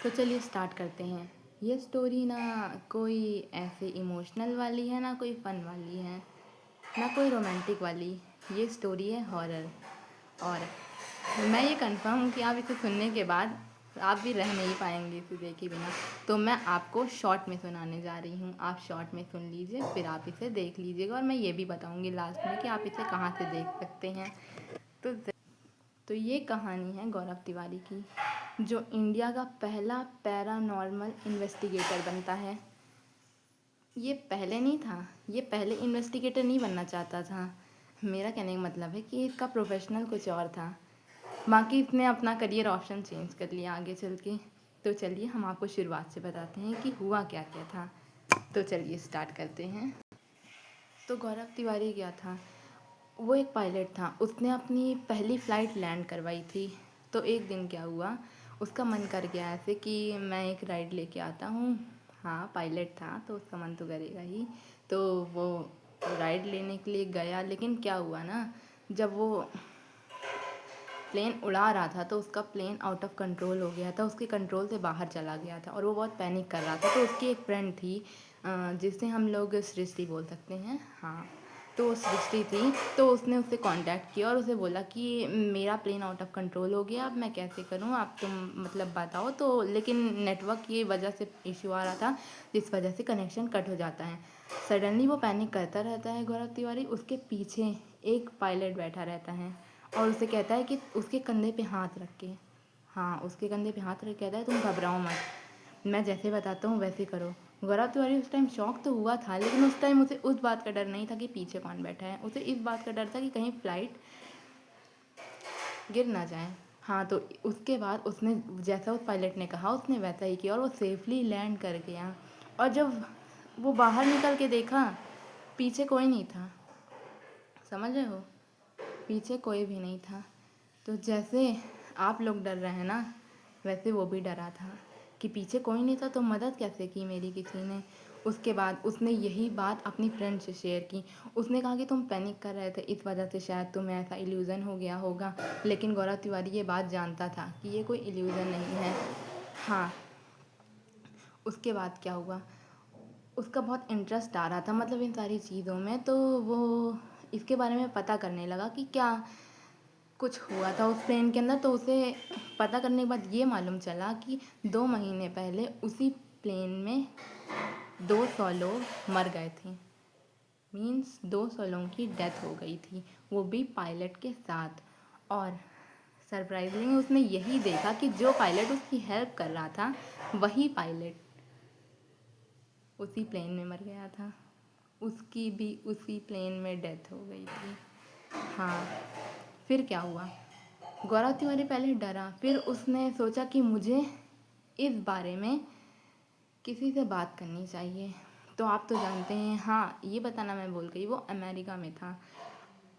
तो चलिए स्टार्ट करते हैं। ये स्टोरी ना कोई ऐसे इमोशनल वाली है, ना कोई फ़न वाली है, ना कोई रोमांटिक वाली। ये स्टोरी है हॉरर। और मैं ये कंफर्म हूँ कि आप इसे सुनने के बाद आप भी रह नहीं पाएंगे इसे देखे बिना। तो मैं आपको शॉर्ट में सुनाने जा रही हूँ, आप शॉर्ट में सुन लीजिए, फिर आप इसे देख लीजिएगा और मैं ये भी बताऊँगी लास्ट में कि आप इसे कहाँ से देख सकते हैं। तो ये कहानी है गौरव तिवारी की, जो इंडिया का पहला पैरानॉर्मल इन्वेस्टिगेटर बनता है। ये पहले नहीं था, ये पहले इन्वेस्टिगेटर नहीं बनना चाहता था। मेरा कहने का मतलब है कि इसका प्रोफेशनल कुछ और था, बाकी इसने अपना करियर ऑप्शन चेंज कर लिया आगे चल के। तो चलिए हम आपको शुरुआत से बताते हैं कि हुआ क्या क्या था। तो चलिए स्टार्ट करते हैं। तो गौरव तिवारी क्या था, वो एक पायलट था। उसने अपनी पहली फ़्लाइट लैंड करवाई थी। तो एक दिन क्या हुआ, उसका मन कर गया ऐसे कि मैं एक राइड लेके आता हूँ। हाँ, पायलट था तो उसका मन तो करेगा ही। तो वो राइड लेने के लिए गया, लेकिन क्या हुआ ना, जब वो प्लेन उड़ा रहा था तो उसका प्लेन आउट ऑफ कंट्रोल हो गया था, उसके कंट्रोल से बाहर चला गया था और वो बहुत पैनिक कर रहा था। तो उसकी एक फ्रेंड थी, जिसे हम लोग सृष्टि बोल सकते हैं। हाँ, तो वो सृष्टि थी। तो उसने उससे कांटेक्ट किया और उसे बोला कि मेरा प्लेन आउट ऑफ कंट्रोल हो गया, अब मैं कैसे करूँ, आप तुम मतलब बताओ। तो लेकिन नेटवर्क की वजह से इशू आ रहा था, जिस वजह से कनेक्शन कट हो जाता है। सडनली वो पैनिक करता रहता है गौरव तिवारी। उसके पीछे एक पायलट बैठा रहता है और उसे कहता है कि उसके कंधे पे हाथ रख के, हाँ, उसके कंधे पे हाथ रख के कहता है तुम घबराओ मत, मैं जैसे बताता हूँ वैसे करो। गौरव तिवारी उस टाइम शॉक तो हुआ था, लेकिन उस टाइम उसे उस बात का डर नहीं था कि पीछे कौन बैठा है। उसे इस बात का डर था कि कहीं फ़्लाइट गिर ना जाए। हाँ, तो उसके बाद उसने जैसा उस पायलट ने कहा उसने वैसा ही किया और वो सेफली लैंड कर गया। और जब वो बाहर निकल के देखा, पीछे कोई नहीं था। समझ रहे हो, पीछे कोई भी नहीं था। तो जैसे आप लोग डर रहे हैं ना, वैसे वो भी डरा था कि पीछे कोई नहीं था, तो मदद कैसे की मेरी किसी ने। उसके बाद उसने यही बात अपनी फ्रेंड से शेयर की। उसने कहा कि तुम पैनिक कर रहे थे, इस वजह से शायद तुम्हें ऐसा इल्यूज़न हो गया होगा। लेकिन गौरव तिवारी ये बात जानता था कि ये कोई इल्यूज़न नहीं है। हाँ, उसके बाद क्या हुआ, उसका बहुत इंटरेस्ट आ रहा था मतलब इन सारी चीज़ों में। तो वो इसके बारे में पता करने लगा कि क्या कुछ हुआ था उस प्लेन के अंदर। तो उसे पता करने के बाद ये मालूम चला कि 2 महीने पहले उसी प्लेन में 200 लोग मर गए थे। मीन्स 200 लोगों की डेथ हो गई थी, वो भी पायलट के साथ। और सरप्राइजिंगली उसने यही देखा कि जो पायलट उसकी हेल्प कर रहा था, वही पायलट उसी प्लेन में मर गया था। उसकी भी उसी प्लेन में डेथ हो गई थी। हाँ, फिर क्या हुआ, गौरव तिवारी पहले डरा, फिर उसने सोचा कि मुझे इस बारे में किसी से बात करनी चाहिए। तो आप तो जानते हैं, हाँ ये बताना मैं भूल गई, वो अमेरिका में था,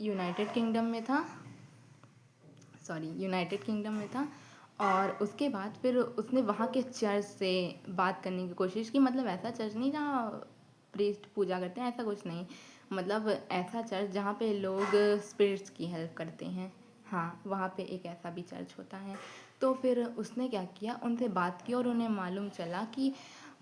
यूनाइटेड किंगडम में था, सॉरी यूनाइटेड किंगडम में था। और उसके बाद फिर उसने वहाँ के चर्च से बात करने की कोशिश की। मतलब ऐसा चर्च नहीं जहाँ प्रीस्ट पूजा करते हैं, ऐसा कुछ नहीं, मतलब ऐसा चर्च जहाँ पे लोग स्पिरिट्स की हेल्प करते हैं। हाँ, वहाँ पे एक ऐसा भी चर्च होता है। तो फिर उसने क्या किया, उनसे बात की और उन्हें मालूम चला कि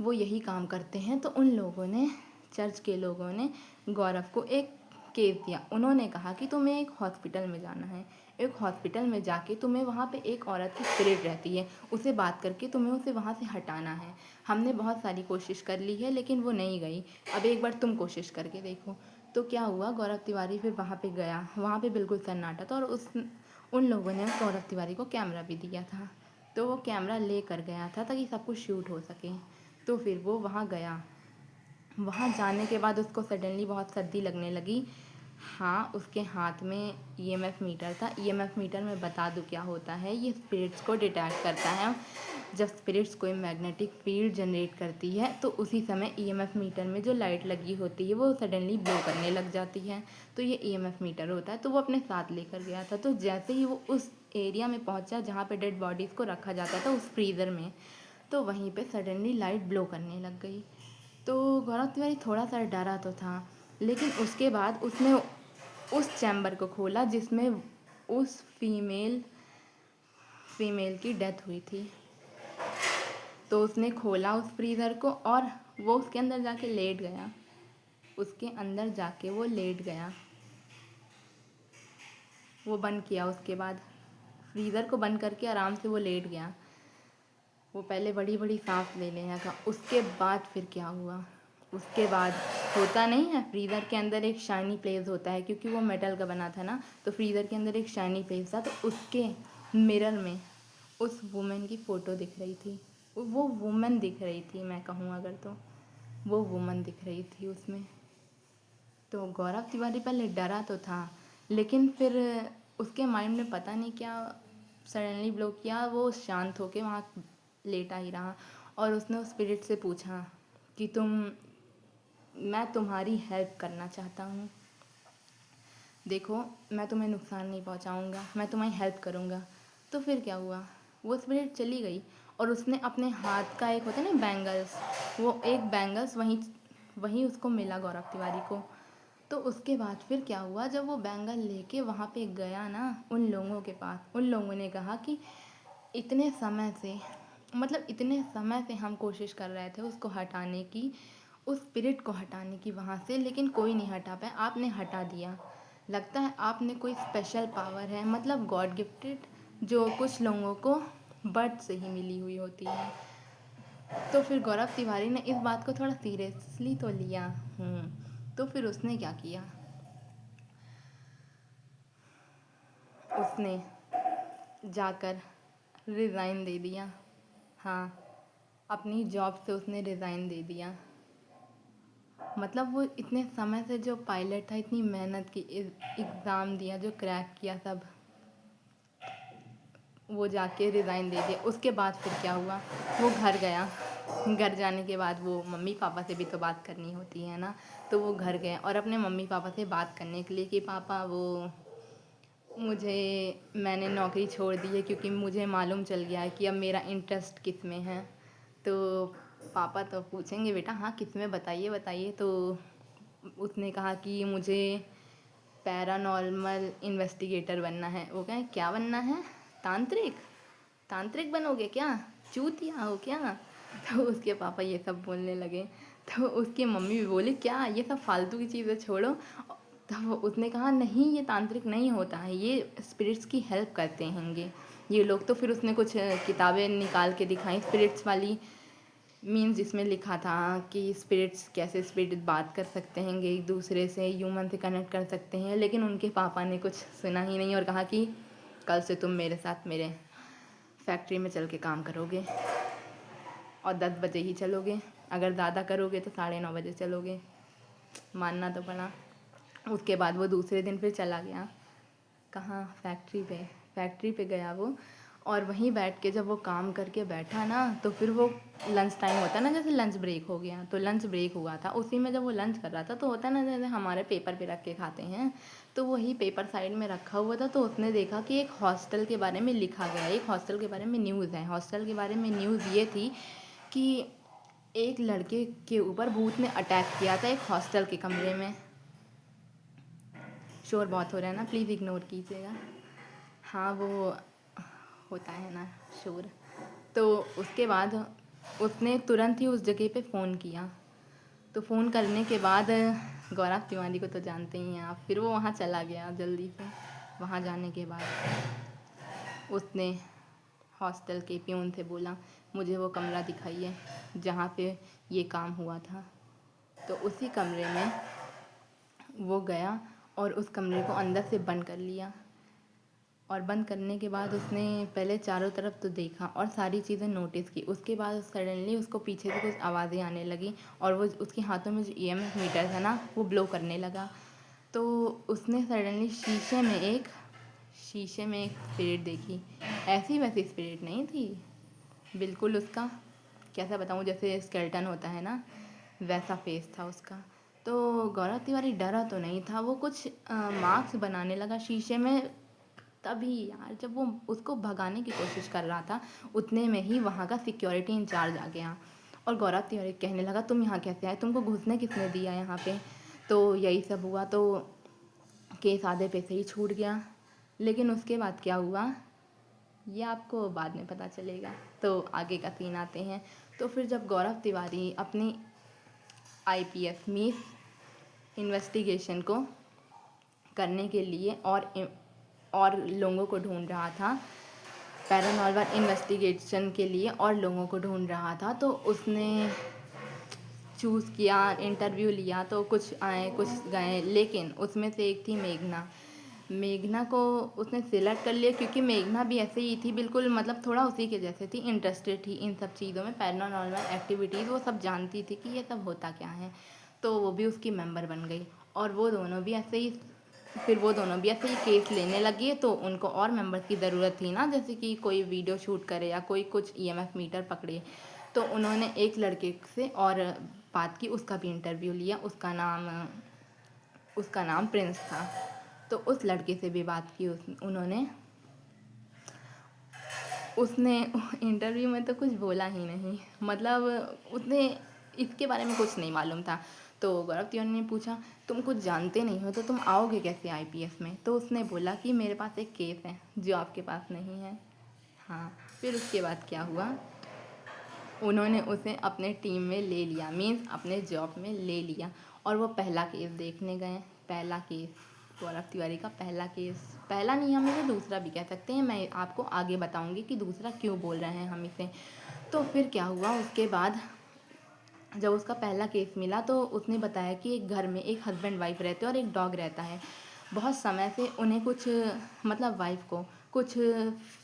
वो यही काम करते हैं। तो उन लोगों ने, चर्च के लोगों ने गौरव को एक केस दिया। उन्होंने कहा कि तुम्हें एक हॉस्पिटल में जाना है, एक हॉस्पिटल में जाके तुम्हें वहाँ पे एक औरत की स्पिरिट रहती है, उसे बात करके तुम्हें उसे वहाँ से हटाना है। हमने बहुत सारी कोशिश कर ली है लेकिन वो नहीं गई, अब एक बार तुम कोशिश करके देखो। तो क्या हुआ, गौरव तिवारी फिर वहाँ पे गया। वहाँ पे बिल्कुल सन्नाटा था और उन लोगों ने गौरव तिवारी को कैमरा भी दिया था। तो वो कैमरा ले कर गया था ताकि सब कुछ शूट हो सके। तो फिर वो वहाँ गया। वहाँ जाने के बाद उसको सडनली बहुत सर्दी लगने लगी। हाँ, उसके हाथ में ईएमएफ मीटर था। ईएमएफ मीटर में बता दूँ क्या होता है, ये स्पिरिट्स को डिटेक्ट करता है। जब स्पिरिट्स कोई मैग्नेटिक फील्ड जनरेट करती है तो उसी समय ईएमएफ मीटर में जो लाइट लगी होती है वो सडनली ब्लो करने लग जाती है। तो ये ईएमएफ मीटर होता है। तो वो अपने साथ लेकर गया था। तो जैसे ही वो उस एरिया में पहुंचा जहाँ पे डेड बॉडीज़ को रखा जाता था, उस फ्रीज़र में, तो वहीं पे सडनली लाइट ब्लो करने लग गई। तो गौरव तिवारी थोड़ा सा डरा तो था, लेकिन उसके बाद उसने उस चैम्बर को खोला जिसमें उस फीमेल की डेथ हुई थी। तो उसने खोला उस फ्रीज़र को और वो उसके अंदर जाके लेट गया। उसके अंदर जाके वो लेट गया। वो बंद किया, उसके बाद फ्रीज़र को बंद करके आराम से वो लेट गया। वो पहले बड़ी बड़ी सांस ले लेने लगा। उसके बाद फिर क्या हुआ, उसके बाद होता नहीं है फ्रीज़र के अंदर एक शाइनी प्लेस होता है, क्योंकि वो मेटल का बना था ना, तो फ्रीज़र के अंदर एक शाइनी प्लेस था। तो उसके मिरर में उस वुमेन की फ़ोटो दिख रही थी। वो वुमेन दिख रही थी, मैं कहूँ अगर तो वो वुमन दिख रही थी उसमें। तो गौरव तिवारी पहले डरा तो था, लेकिन फिर उसके माइंड में पता नहीं क्या सडनली ब्लो किया। वो शांत होके वहाँ लेटा ही रहा और उसने उस स्पिरिट से पूछा कि मैं तुम्हारी हेल्प करना चाहता हूँ। देखो, मैं तुम्हें नुकसान नहीं पहुँचाऊँगा, मैं तुम्हारी हेल्प करूँगा। तो फिर क्या हुआ, वो स्पिरिट चली गई और उसने अपने हाथ का एक होता है ना बैंगल्स, वो एक बैंगल्स वहीं उसको मिला गौरव तिवारी को। तो उसके बाद फिर क्या हुआ, जब वो बैंगल लेके वहाँ पे गया ना उन लोगों के पास, उन लोगों ने कहा कि इतने इतने समय से हम कोशिश कर रहे थे उसको हटाने की, उस स्पिरिट को हटाने की वहाँ से, लेकिन कोई नहीं हटा पाया, आपने हटा दिया। लगता है आपने कोई स्पेशल पावर है, मतलब गॉड गिफ्टेड, जो कुछ लोगों को बर्थ से ही मिली हुई होती है। तो फिर गौरव तिवारी ने इस बात को थोड़ा सीरियसली तो लिया। तो फिर उसने क्या किया, उसने जाकर रिज़ाइन दे दिया। हाँ, अपनी जॉब से उसने रिज़ाइन दे दिया। मतलब वो इतने समय से जो पायलट था, इतनी मेहनत की, एग्ज़ाम दिया, जो क्रैक किया सब, वो जाके रिज़ाइन दे दिया। उसके बाद फिर क्या हुआ, वो घर गया। घर जाने के बाद वो मम्मी पापा से भी तो बात करनी होती है ना, तो वो घर गए और अपने मम्मी पापा से बात करने के लिए कि पापा मैंने नौकरी छोड़ दी है, क्योंकि मुझे मालूम चल गया है कि अब मेरा इंटरेस्ट किस में है। तो पापा तो पूछेंगे बेटा हाँ किस में, बताइए बताइए। तो उसने कहा कि मुझे पैरानॉर्मल इन्वेस्टिगेटर बनना है। वो कहें क्या बनना है, तांत्रिक तांत्रिक बनोगे क्या, चूतिया हो क्या। तो उसके पापा ये सब बोलने लगे। तो उसकी मम्मी भी बोली क्या ये सब फालतू की चीज़ें छोड़ो। तब उसने कहा नहीं, ये तांत्रिक नहीं होता है, ये स्पिरिट्स की हेल्प करते हैंगे ये लोग। तो फिर उसने कुछ किताबें निकाल के दिखाई स्पिरिट्स वाली, मीन्स जिसमें लिखा था कि स्पिरिट्स कैसे स्पिरिट बात कर सकते हैं एक दूसरे से, ह्यूमन से कनेक्ट कर सकते हैं। लेकिन उनके पापा ने कुछ सुना ही नहीं और कहा कि कल से तुम मेरे साथ मेरे फैक्ट्री में चल के काम करोगे और 10 बजे ही चलोगे, अगर ज़्यादा करोगे तो 9:30 बजे चलोगे। मानना तो पड़ा। उसके बाद वो दूसरे दिन फिर चला गया, कहाँ, फैक्ट्री पे गया वो। और वहीं बैठ के जब वो काम करके बैठा ना, तो फिर वो लंच टाइम होता है ना, जैसे लंच ब्रेक हो गया, तो लंच ब्रेक हुआ था उसी में। जब वो लंच कर रहा था तो होता है ना जैसे हमारे पेपर पे रख के खाते हैं, तो वही पेपर साइड में रखा हुआ था। तो उसने देखा कि एक हॉस्टल के बारे में लिखा गया, एक हॉस्टल के बारे में न्यूज़ है। हॉस्टल के बारे में न्यूज़ ये थी कि एक लड़के के ऊपर भूत ने अटैक किया था एक हॉस्टल के कमरे में। शोर बहुत हो रहा है ना, प्लीज़ इग्नोर कीजिएगा। हाँ, वो होता है ना शोर। तो उसके बाद उसने तुरंत ही उस जगह पे फ़ोन किया। तो फ़ोन करने के बाद गौरव तिवारी को तो जानते ही हैं आप, फिर वो वहाँ चला गया जल्दी से। वहाँ जाने के बाद उसने हॉस्टल के प्यून से बोला मुझे वो कमरा दिखाइए जहाँ पे ये काम हुआ था। तो उसी कमरे में वो गया और उस कमरे को अंदर से बंद कर लिया। और बंद करने के बाद उसने पहले चारों तरफ तो देखा और सारी चीज़ें नोटिस की। उसके बाद सडनली उसको पीछे से कुछ आवाज़ें आने लगी और वो उसके हाथों में जो ईएमएफ मीटर था ना, वो ब्लो करने लगा। तो उसने सडनली शीशे में एक स्पिरिट देखी। ऐसी वैसी स्पिरिट नहीं थी, बिल्कुल उसका कैसा बताऊँ, जैसे स्केलेटन होता है ना, वैसा फेस था उसका। तो गौरव तिवारी डरा तो नहीं था, वो कुछ मार्क्स बनाने लगा शीशे में। तभी यार जब वो उसको भगाने की कोशिश कर रहा था, उतने में ही वहाँ का सिक्योरिटी इंचार्ज आ गया और गौरव तिवारी कहने लगा तुम यहाँ कैसे आए, तुमको घुसने किसने दिया यहाँ पे। तो यही सब हुआ, तो केस आधे पे से ही छूट गया। लेकिन उसके बाद क्या हुआ, ये आपको बाद में पता चलेगा। तो आगे का सीन आते हैं। तो फिर जब गौरव तिवारी अपनी आईपीएस मीन्स इन्वेस्टिगेशन को करने के लिए और लोगों को ढूंढ रहा था, पैरानॉर्मल इन्वेस्टिगेशन के लिए और लोगों को ढूंढ रहा था, तो उसने चूज़ किया, इंटरव्यू लिया, तो कुछ आए कुछ गए, लेकिन उसमें से एक थी मेघना। मेघना को उसने सिलेक्ट कर लिया क्योंकि मेघना भी ऐसे ही थी, बिल्कुल मतलब थोड़ा उसी के जैसे थी, इंटरेस्टेड थी इन सब चीज़ों में, पैरानॉर्मल एक्टिविटीज़ वो सब जानती थी कि ये सब होता क्या है। तो वो भी उसकी मेंबर बन गई और वो दोनों भी ऐसे ही केस लेने लगी। तो उनको और मेंबर्स की ज़रूरत थी ना, जैसे कि कोई वीडियो शूट करे या कोई कुछ ईएमएफ मीटर पकड़े। तो उन्होंने एक लड़के से और बात की, उसका भी इंटरव्यू लिया। उसका नाम प्रिंस था। तो उस लड़के से भी बात की उन्होंने। उसने इंटरव्यू में तो कुछ बोला ही नहीं, मतलब उसने इसके बारे में कुछ नहीं मालूम था। तो गौरव तिवारी ने पूछा, तुम कुछ जानते नहीं हो तो तुम आओगे कैसे आईपीएस में? तो उसने बोला कि मेरे पास एक केस है जो आपके पास नहीं है। हाँ, फिर उसके बाद क्या हुआ, उन्होंने उसे अपने टीम में ले लिया, मीन्स अपने जॉब में ले लिया। और वो पहला केस देखने गए। पहला केस, गौरव तिवारी का पहला केस, पहला नहीं हम इसे दूसरा भी कह सकते हैं, मैं आपको आगे बताऊंगी कि दूसरा क्यों बोल रहे हैं हम इसे। तो फिर क्या हुआ, उसके बाद जब उसका पहला केस मिला तो उसने बताया कि एक घर में एक हस्बैंड वाइफ रहते हैं और एक डॉग रहता है। बहुत समय से उन्हें कुछ, मतलब वाइफ को कुछ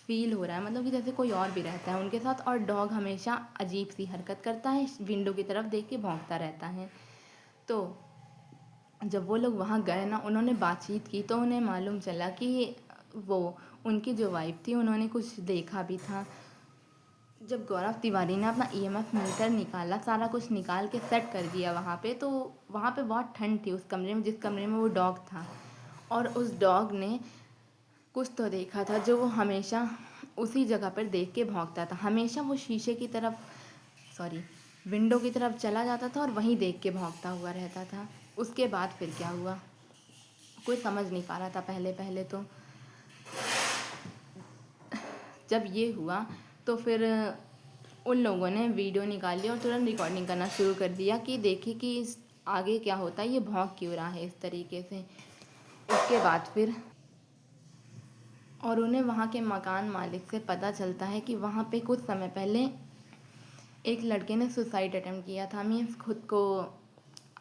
फील हो रहा है, मतलब कि जैसे कोई और भी रहता है उनके साथ, और डॉग हमेशा अजीब सी हरकत करता है, विंडो की तरफ देख के भौंकता रहता है। तो जब वो लोग वहाँ गए ना, उन्होंने बातचीत की तो उन्हें मालूम चला कि वो उनकी जो वाइफ थी उन्होंने कुछ देखा भी था। जब गौरव तिवारी ने अपना ईएमएफ मीटर निकाला, सारा कुछ निकाल के सेट कर दिया वहाँ पे, तो वहाँ पे बहुत ठंड थी उस कमरे में, जिस कमरे में वो डॉग था। और उस डॉग ने कुछ तो देखा था जो वो हमेशा उसी जगह पर देख के भौंकता था। हमेशा वो शीशे की तरफ, सॉरी, विंडो की तरफ चला जाता था और वहीं देख के भौंकता हुआ रहता था। उसके बाद फिर क्या हुआ, कोई समझ नहीं पा रहा था पहले पहले तो। जब ये हुआ तो फिर उन लोगों ने वीडियो निकाल लिया और तुरंत रिकॉर्डिंग करना शुरू कर दिया कि देखे कि इस आगे क्या होता है, ये भौंक क्यों रहा है इस तरीके से। उसके बाद फिर और उन्हें वहाँ के मकान मालिक से पता चलता है कि वहाँ पे कुछ समय पहले एक लड़के ने सुसाइड अटेम्प्ट किया था, मीन्स खुद को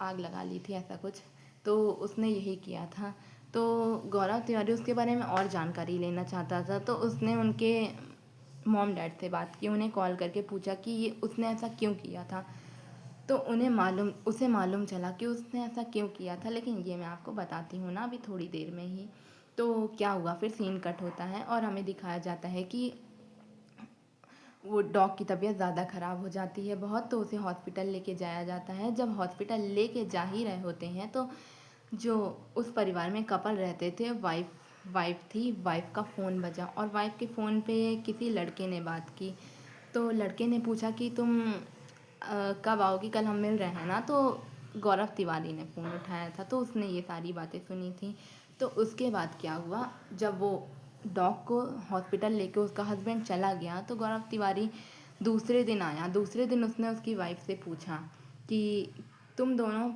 आग लगा ली थी, ऐसा कुछ। तो उसने यही किया था। तो गौरव तिवारी उसके बारे में और जानकारी लेना चाहता था, तो उसने उनके मॉम डैड से बात की, उन्हें कॉल करके पूछा कि ये उसने ऐसा क्यों किया था। तो उसे मालूम चला कि उसने ऐसा क्यों किया था, लेकिन ये मैं आपको बताती हूँ ना अभी थोड़ी देर में ही। तो क्या हुआ, फिर सीन कट होता है और हमें दिखाया जाता है कि वो डॉग की तबीयत ज़्यादा ख़राब हो जाती है बहुत, तो उसे हॉस्पिटल लेके जाया जाता है। जब हॉस्पिटल लेके जा ही रहे होते हैं तो जो उस परिवार में कपल रहते थे, वाइफ थी, वाइफ का फ़ोन बजा और वाइफ के फ़ोन पे किसी लड़के ने बात की। तो लड़के ने पूछा कि तुम कब आओगी, कल हम मिल रहे हैं ना। तो गौरव तिवारी ने फ़ोन उठाया था, तो उसने ये सारी बातें सुनी थी। तो उसके बाद क्या हुआ, जब वो डॉग को हॉस्पिटल लेके उसका हस्बैंड चला गया तो गौरव तिवारी दूसरे दिन आया। दूसरे दिन उसने उसकी वाइफ से पूछा कि तुम दोनों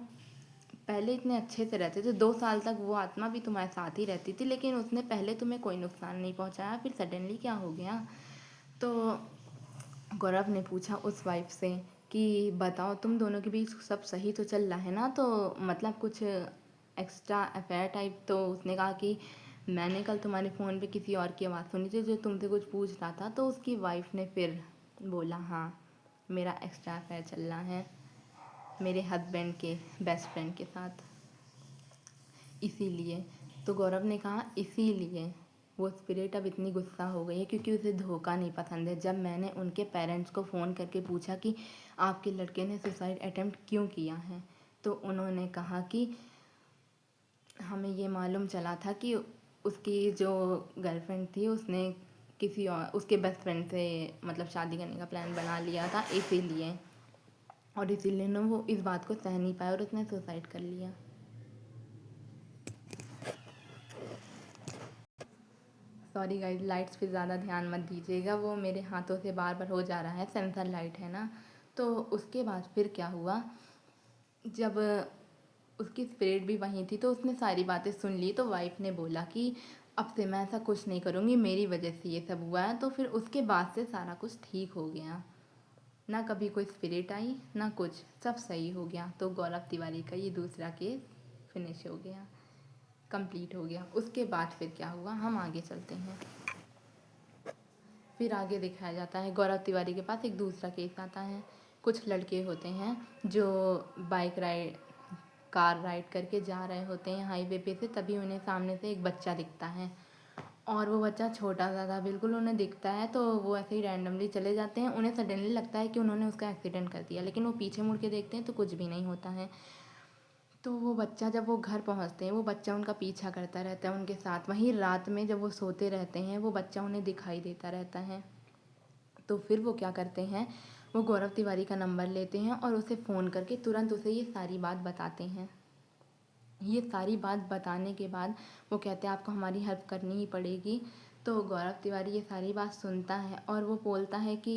पहले इतने अच्छे से रहते थे, 2 साल तक वो आत्मा भी तुम्हारे साथ ही रहती थी, लेकिन उसने पहले तुम्हें कोई नुकसान नहीं पहुंचाया, फिर सडनली क्या हो गया? तो गौरव ने पूछा उस वाइफ से कि बताओ तुम दोनों के बीच सब सही तो चल रहा है ना, तो मतलब कुछ एक्स्ट्रा अफेयर टाइप? तो उसने कहा कि मैंने कल तुम्हारे फ़ोन पे किसी और की आवाज़ सुनी थी जो तुमसे कुछ पूछ रहा था। तो उसकी वाइफ ने फिर बोला, हाँ मेरा एक्स्ट्रा अफेयर चल रहा है मेरे हस्बैंड के बेस्ट फ्रेंड के साथ, इसीलिए। तो गौरव ने कहा इसीलिए वो स्पिरिट अब इतनी गुस्सा हो गई है क्योंकि उसे धोखा नहीं पसंद है। जब मैंने उनके पेरेंट्स को फ़ोन करके पूछा कि आपके लड़के ने सुसाइड अटेम्प्ट क्यों किया है, तो उन्होंने कहा कि हमें ये मालूम चला था कि उसकी जो गर्लफ्रेंड थी उसने किसी और, उसके बेस्ट फ्रेंड से मतलब शादी करने का प्लान बना लिया था, इसीलिए। और इसीलिए ना वो इस बात को सह नहीं पाया और उसने सुसाइड कर लिया। सॉरी गाइस, लाइट्स पे ज़्यादा ध्यान मत दीजिएगा, वो मेरे हाथों से बार बार हो जा रहा है, सेंसर लाइट है ना। तो उसके बाद फिर क्या हुआ, जब उसकी स्पिरिट भी वहीं थी तो उसने सारी बातें सुन ली। तो वाइफ ने बोला कि अब से मैं ऐसा कुछ नहीं करूँगी, मेरी वजह से ये सब हुआ है। तो फिर उसके बाद से सारा कुछ ठीक हो गया, ना कभी कोई स्पिरिट आई ना कुछ, सब सही हो गया। तो गौरव तिवारी का ये दूसरा केस फिनिश हो गया, कंप्लीट हो गया। उसके बाद फिर क्या हुआ, हम आगे चलते हैं। फिर आगे दिखाया जाता है गौरव तिवारी के पास एक दूसरा केस आता है। कुछ लड़के होते हैं जो कार राइड करके जा रहे होते हैं हाईवे पे से, तभी उन्हें सामने से एक बच्चा दिखता है और वो बच्चा छोटा सा था बिल्कुल, उन्हें दिखता है तो वो ऐसे ही रैंडमली चले जाते हैं। उन्हें सडनली लगता है कि उन्होंने उसका एक्सीडेंट कर दिया, लेकिन वो पीछे मुड़ के देखते हैं तो कुछ भी नहीं होता है। तो वो बच्चा, जब वो घर पहुंचते हैं, वो बच्चा उनका पीछा करता रहता है उनके साथ। वहीं रात में जब वो सोते रहते हैं वो बच्चा उन्हें दिखाई देता रहता है। तो फिर वो क्या करते हैं, वो गौरव तिवारी का नंबर लेते हैं और उसे फ़ोन करके तुरंत उसे ये सारी बात बताते हैं। ये सारी बात बताने के बाद वो कहते हैं आपको हमारी हेल्प करनी ही पड़ेगी। तो गौरव तिवारी ये सारी बात सुनता है और वो बोलता है कि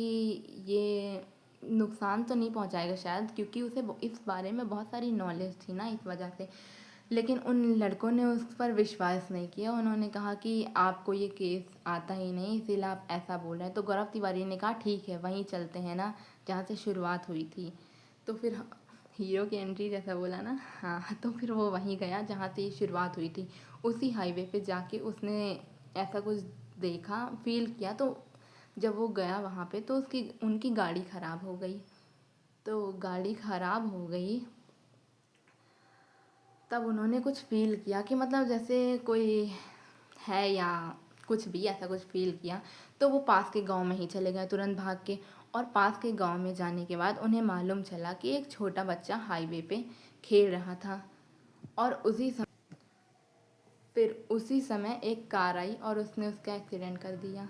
ये नुकसान तो नहीं पहुंचाएगा शायद, क्योंकि उसे इस बारे में बहुत सारी नॉलेज थी ना, इस वजह से। लेकिन उन लड़कों ने उस पर विश्वास नहीं किया। उन्होंने कहा कि आपको ये केस आता ही नहीं, इसीलिए आप ऐसा बोल रहे हैं। तो गौरव तिवारी ने कहा ठीक है, वहीं चलते हैं ना जहाँ से शुरुआत हुई थी। तो फिर हीरो की एंट्री जैसा बोला ना, हाँ, तो फिर वो वहीं गया जहाँ से शुरुआत हुई थी। उसी हाईवे पे जाके उसने ऐसा कुछ देखा, फील किया। तो जब वो गया वहाँ पे तो उसकी उनकी गाड़ी ख़राब हो गई। तो गाड़ी ख़राब हो गई, तब उन्होंने कुछ फ़ील किया कि मतलब जैसे कोई है या कुछ भी ऐसा कुछ फ़ील किया। तो वो पास के गांव में ही चले गए तुरंत भाग के। और पास के गांव में जाने के बाद उन्हें मालूम चला कि एक छोटा बच्चा हाईवे पे खेल रहा था। और उसी समय एक कार आई और उसने उसका एक्सीडेंट कर दिया।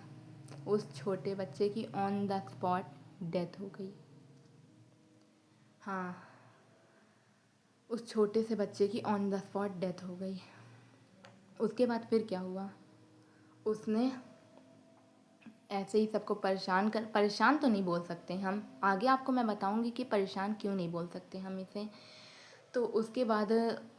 उस छोटे बच्चे की ऑन द स्पॉट डेथ हो गई। हाँ, उस छोटे से बच्चे की ऑन द स्पॉट डेथ हो गई। उसके बाद फिर क्या हुआ, उसने ऐसे ही सबको परेशान तो नहीं बोल सकते हम, आगे आपको मैं बताऊंगी कि परेशान क्यों नहीं बोल सकते हम इसे। तो उसके बाद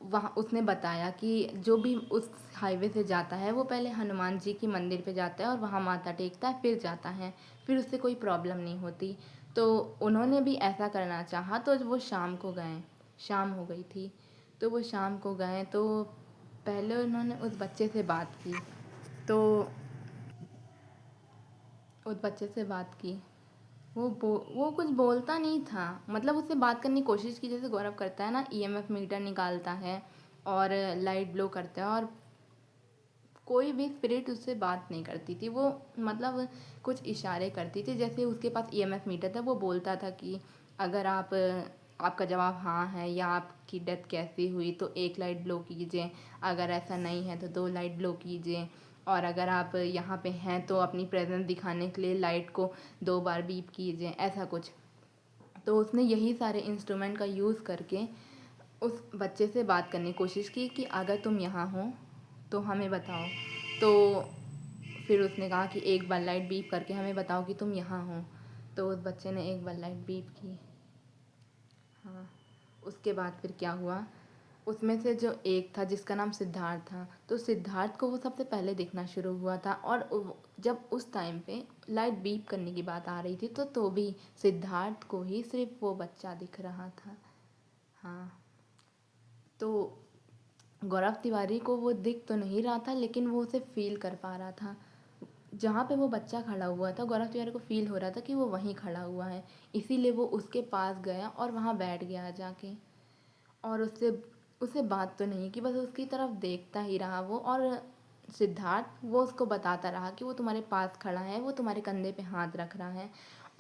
वहाँ उसने बताया कि जो भी उस हाईवे से जाता है वो पहले हनुमान जी की मंदिर पे जाता है और वहाँ माथा टेकता है, फिर जाता है, फिर उससे कोई प्रॉब्लम नहीं होती। तो उन्होंने भी ऐसा करना चाहा तो वो शाम को गए, शाम हो गई थी। तो वो शाम को गए तो पहले उन्होंने उस बच्चे से बात की। तो उस बच्चे से बात की, वो कुछ बोलता नहीं था, मतलब उससे बात करने की कोशिश की जैसे गौरव करता है ना, ईएमएफ मीटर निकालता है और लाइट ब्लो करता है। और कोई भी स्पिरिट उससे बात नहीं करती थी, वो मतलब कुछ इशारे करती थी। जैसे उसके पास ईएमएफ मीटर था, वो बोलता था कि अगर आपका जवाब हाँ है या आपकी डेथ कैसी हुई तो एक लाइट ब्लो कीजिए, अगर ऐसा नहीं है तो दो लाइट ब्लो कीजिए, और अगर आप यहाँ पे हैं तो अपनी प्रेजेंस दिखाने के लिए लाइट को 2 बार बीप कीजिए, ऐसा कुछ। तो उसने यही सारे इंस्ट्रूमेंट का यूज़ करके उस बच्चे से बात करने की कोशिश की कि अगर तुम यहाँ हो तो हमें बताओ। तो फिर उसने कहा कि एक बार लाइट बीप करके हमें बताओ कि तुम यहाँ हो। तो उस बच्चे ने एक बार लाइट बीप की। हाँ, उसके बाद फिर क्या हुआ, उसमें से जो एक था जिसका नाम सिद्धार्थ था, तो सिद्धार्थ को वो सबसे पहले दिखना शुरू हुआ था। और जब उस टाइम पे लाइट बीप करने की बात आ रही थी तो भी सिद्धार्थ को ही सिर्फ वो बच्चा दिख रहा था। हाँ, तो गौरव तिवारी को वो दिख तो नहीं रहा था, लेकिन वो उसे फील कर पा रहा था। जहाँ पे वो बच्चा खड़ा हुआ था, गौरव तिवारी को फील हो रहा था कि वो वहीं खड़ा हुआ है। इसीलिए वो उसके पास गया और वहाँ बैठ गया जाके। और उससे उसे बात तो नहीं की, बस उसकी तरफ देखता ही रहा वो। और सिद्धार्थ वो उसको बताता रहा कि वो तुम्हारे पास खड़ा है, वो तुम्हारे कंधे पे हाथ रख रहा है।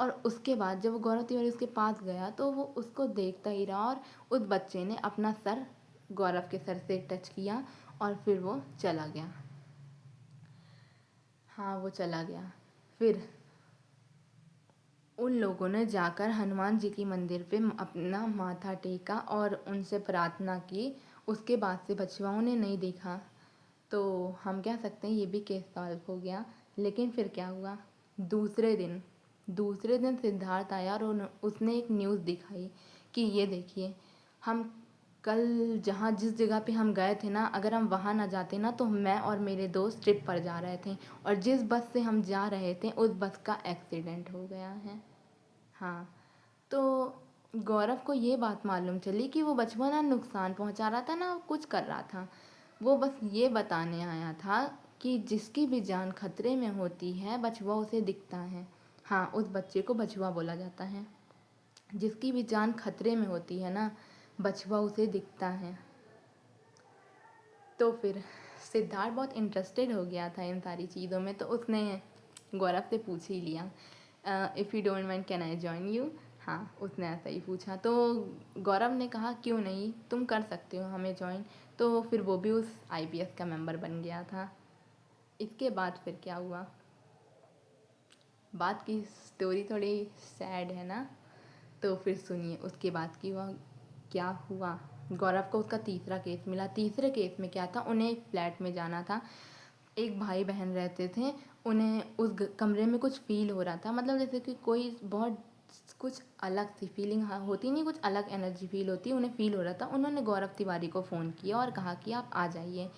और उसके बाद जब गौरव तिवारी उसके पास गया तो वो उसको देखता ही रहा। और उस बच्चे ने अपना सर गौरव के सर से टच किया और फिर वो चला गया। हाँ, वो चला गया। फिर उन लोगों ने जाकर हनुमान जी की मंदिर पे अपना माथा टेका और उनसे प्रार्थना की। उसके बाद से बछुआ उन्हें नहीं देखा। तो हम कह सकते हैं ये भी केस सॉल्व हो गया। लेकिन फिर क्या हुआ, दूसरे दिन सिद्धार्थ आया और उसने एक न्यूज़ दिखाई कि ये देखिए, हम कल जिस जगह पे हम गए थे ना, अगर हम वहाँ ना जाते ना तो मैं और मेरे दोस्त ट्रिप पर जा रहे थे, और जिस बस से हम जा रहे थे उस बस का एक्सीडेंट हो गया है। हाँ, तो गौरव को ये बात मालूम चली कि वो बचपन ना नुकसान पहुंचा रहा था ना कुछ कर रहा था। वो बस ये बताने आया था कि जिसकी भी जान खतरे में होती है बछुआ उसे दिखता है। हाँ, उस बच्चे को बछुआ बोला जाता है। जिसकी भी जान खतरे में होती है ना, बछुआ उसे दिखता है। तो फिर सिद्धार्थ बहुत इंटरेस्टेड हो गया था इन सारी चीज़ों में, तो उसने गौरव से पूछ ही लिया, if you don't mind can I join you. हाँ, उसने ऐसा ही पूछा, तो गौरव ने कहा क्यों नहीं, तुम कर सकते हो हमें ज्वाइन। तो फिर वो भी उस आईपीएस का मेंबर बन गया था। इसके बाद फिर क्या हुआ, बात की स्टोरी थोड़ी सैड है ना, तो फिर सुनिए उसके बाद की हुआ क्या हुआ। गौरव को उसका तीसरा केस मिला। तीसरे केस में क्या था, उन्हें एक फ्लैट में जाना था। एक भाई बहन रहते थे। उन्हें उस कमरे में कुछ फील हो रहा था, मतलब जैसे कि कोई बहुत कुछ अलग सी फीलिंग होती नहीं, कुछ अलग एनर्जी फील होती है, उन्हें फील हो रहा था। उन्होंने गौरव तिवारी को फ़ोन किया और कहा कि आप आ जाइए।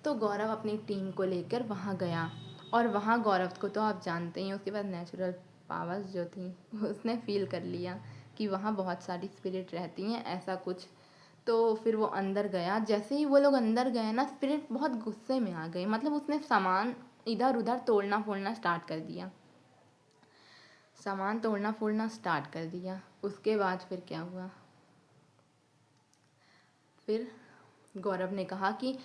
तो गौरव अपनी टीम को लेकर वहाँ गया, और वहाँ गौरव को तो आप जानते ही हैं, उसके पास नेचुरल पावर्स जो थी उसने फील कर लिया कि वहाँ बहुत सारी स्पिरिट रहती हैं, ऐसा कुछ। तो फिर वो अंदर गया। जैसे ही वो लोग अंदर गए ना, स्पिरिट बहुत गुस्से में आ गई, मतलब उसने सामान इधर उधर तोड़ना फोड़ना स्टार्ट कर दिया। सामान तोड़ना फोड़ना स्टार्ट कर दिया। उसके बाद फिर क्या हुआ, फिर गौरव ने कहा कि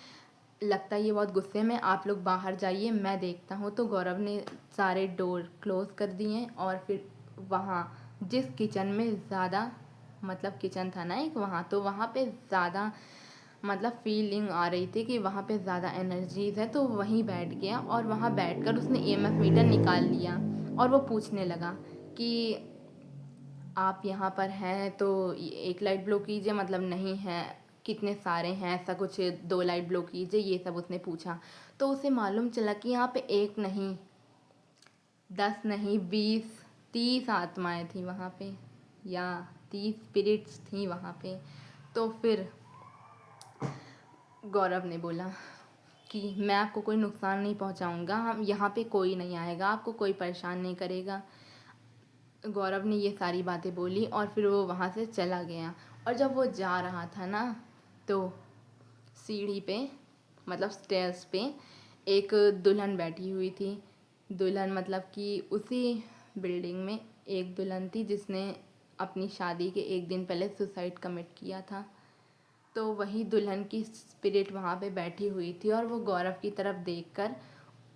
लगता है ये बहुत गुस्से में, आप लोग बाहर जाइए, मैं देखता हूँ। तो गौरव ने सारे डोर क्लोज कर दिए, और फिर वहाँ जिस किचन में ज़्यादा, मतलब किचन था ना एक वहाँ, तो वहाँ पे ज़्यादा मतलब फीलिंग आ रही थी कि वहाँ पे ज़्यादा एनर्जीज़ है, तो वहीं बैठ गया। और वहाँ बैठकर उसने ईएमएफ मीटर निकाल लिया, और वो पूछने लगा कि आप यहाँ पर हैं तो एक लाइट ब्लो कीजिए, मतलब नहीं है, कितने सारे हैं, ऐसा कुछ, 2 लाइट ब्लो कीजिए, ये सब उसने पूछा। तो उसे मालूम चला कि यहाँ पे 1 नहीं, 10 नहीं, 20, 30 आत्माएं थी वहाँ पे, या 30 स्पिरिट्स थी वहाँ पे। तो फिर गौरव ने बोला कि मैं आपको कोई नुकसान नहीं पहुंचाऊंगा, हम यहाँ पे कोई नहीं आएगा, आपको कोई परेशान नहीं करेगा। गौरव ने ये सारी बातें बोली, और फिर वो वहाँ से चला गया। और जब वो जा रहा था ना, तो सीढ़ी पे, मतलब स्टेयर्स पे, एक दुल्हन बैठी हुई थी। दुल्हन मतलब कि उसी बिल्डिंग में एक दुल्हन थी जिसने अपनी शादी के एक दिन पहले सुसाइड कमिट किया था। तो वही दुल्हन की स्पिरिट वहाँ पे बैठी हुई थी, और वो गौरव की तरफ देखकर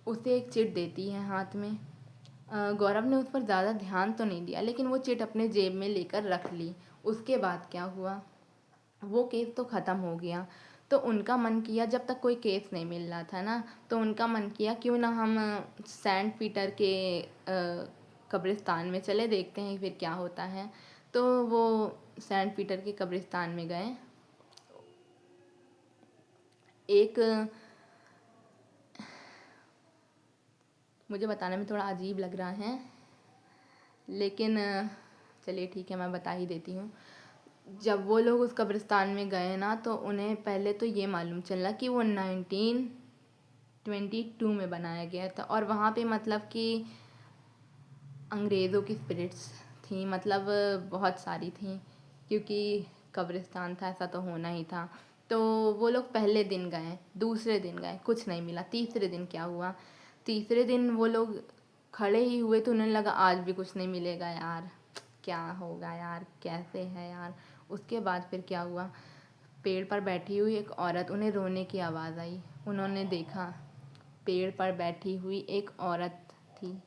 उसे एक चिट देती है हाथ में। गौरव ने उस पर ज़्यादा ध्यान तो नहीं दिया, लेकिन वो चिट अपने जेब में लेकर रख ली। उसके बाद क्या हुआ, वो केस तो ख़त्म हो गया। तो उनका मन किया, जब तक कोई केस नहीं मिल रहा था ना, तो उनका मन किया क्यों ना हम सेंट पीटर के कब्रिस्तान में चले, देखते हैं फिर क्या होता है। तो वो सेंट पीटर के कब्रिस्तान में गए। एक, मुझे बताने में थोड़ा अजीब लग रहा है, लेकिन चलिए ठीक है, मैं बता ही देती हूँ। जब वो लोग उस कब्रिस्तान में गए ना, तो उन्हें पहले तो ये मालूम चला कि वो 1922 में बनाया गया था, और वहाँ पे मतलब कि अंग्रेज़ों की स्पिरिट्स थी, मतलब बहुत सारी थी, क्योंकि कब्रिस्तान था, ऐसा तो होना ही था। तो वो लोग पहले दिन गए, दूसरे दिन गए, कुछ नहीं मिला। तीसरे दिन क्या हुआ, तीसरे दिन वो लोग खड़े ही हुए, तो उन्हें लगा आज भी कुछ नहीं मिलेगा यार, क्या होगा यार, कैसे है यार। उसके बाद फिर क्या हुआ, पेड़ पर बैठी हुई एक औरत, उन्हें रोने की आवाज़ आई। उन्होंने देखा, पेड़ पर बैठी हुई एक औरत थी।